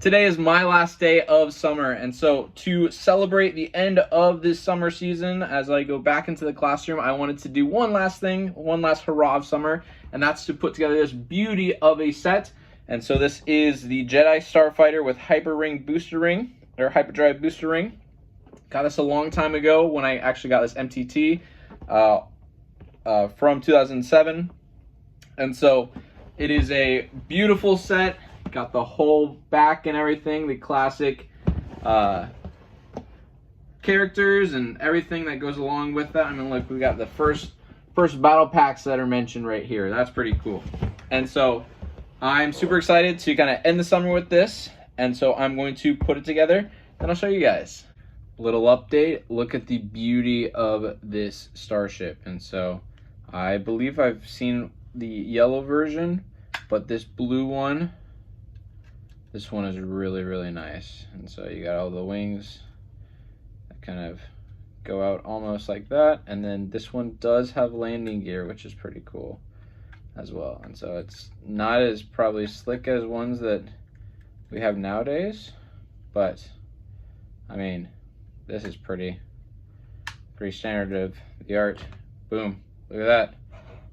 today is my last day of summer, and so to celebrate the end of this summer season, as I go back into the classroom, I wanted to do one last thing, one last hurrah of summer, and that's to put together this beauty of a set. And so this is the Jedi Starfighter with Hyperdrive booster ring. Got this a long time ago when I actually got this MTT from 2007. And so it is a beautiful set. Got the whole back and everything, the classic characters and everything that goes along with that. I mean, look, we got the first battle packs that are mentioned right here. That's pretty cool. And so I'm super excited to kind of end the summer with this. And so I'm going to put it together and I'll show you guys. Little update, look at the beauty of this starship. And so I believe I've seen the yellow version, but this blue one, this one is really, really nice. And so you got all the wings that kind of go out almost like that. And then this one does have landing gear, which is pretty cool as well. And so it's not as probably slick as ones that we have nowadays, but I mean, this is pretty standard of the art. Boom, look at that.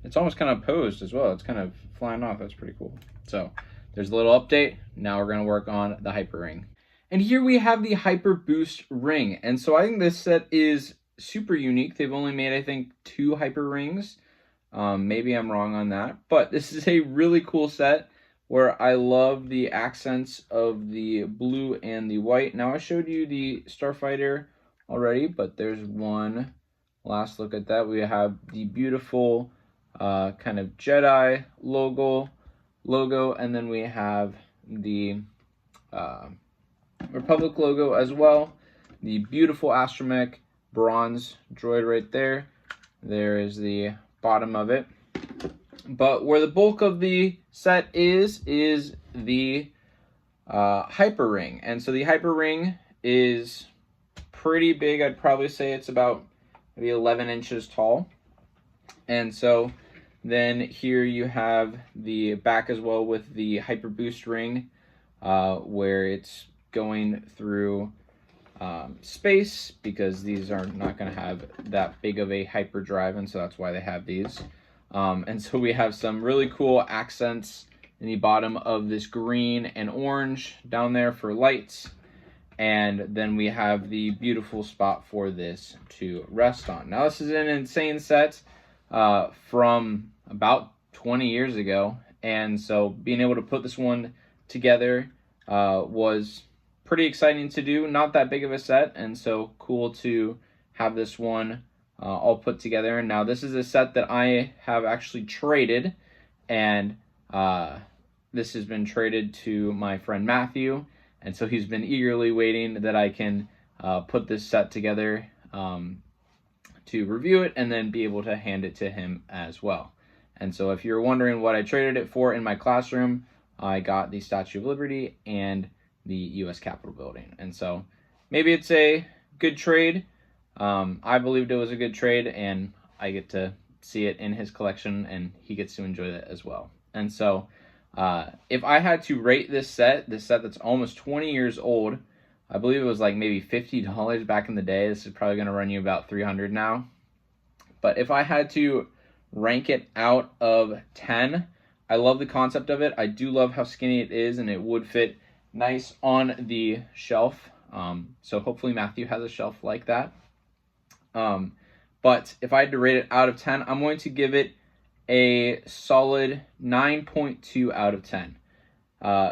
It's almost kind of posed as well. It's kind of flying off. That's pretty cool. So there's a little update. Now we're gonna work on the Hyper Ring. And here we have the Hyper Boost Ring. And so I think this set is super unique. They've only made, I think, 2 Hyper Rings. Maybe I'm wrong on that, but this is a really cool set where I love the accents of the blue and the white. Now I showed you the Starfighter already, but there's one last look at that. We have the beautiful kind of Jedi logo, and then we have the Republic logo as well. The beautiful astromech bronze droid right there. There is the bottom of it. But where the bulk of the set is the Hyper Ring. And so the Hyper Ring is pretty big. I'd probably say it's about maybe 11 inches tall. And so then here you have the back as well with the Hyper Boost Ring, where it's going through space, because these are not going to have that big of a hyperdrive, and so that's why they have these. And so we have some really cool accents in the bottom of this green and orange down there for lights. And then we have the beautiful spot for this to rest on. Now this is an insane set from about 20 years ago. And so being able to put this one together was pretty exciting to do. Not that big of a set, and so cool to have this one all put together. And now this is a set that I have actually traded, and this has been traded to my friend Matthew, and so he's been eagerly waiting that I can put this set together to review it and then be able to hand it to him as well. And so if you're wondering what I traded it for in my classroom, I got the Statue of Liberty and the U.S. Capitol building. And so maybe it's a good trade. I believed it was a good trade, and I get to see it in his collection, and he gets to enjoy that as well. And so if I had to rate this set that's almost 20 years old, I believe it was like maybe $50 back in the day. This is probably going to run you about $300 now. But if I had to rank it out of 10, I love the concept of it. I do love how skinny it is, and it would fit nice on the shelf. So hopefully Matthew has a shelf like that. But if I had to rate it out of 10, I'm going to give it a solid 9.2 out of 10.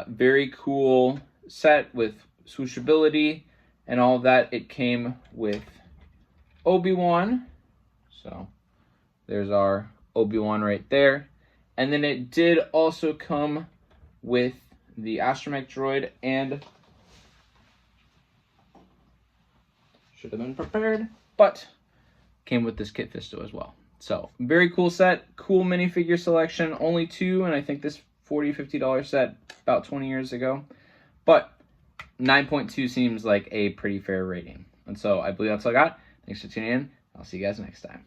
Very cool set with swooshability and all of that. It came with Obi-Wan. So there's our Obi-Wan right there. And then it did also come with the astromech droid, and should have been prepared, but came with this Kit Fisto as well. So very cool set, cool minifigure selection, only 2, and I think this $40-50 set about 20 years ago, but 9.2 seems like a pretty fair rating. And so I believe that's all I got. Thanks for tuning in. I'll see you guys next time.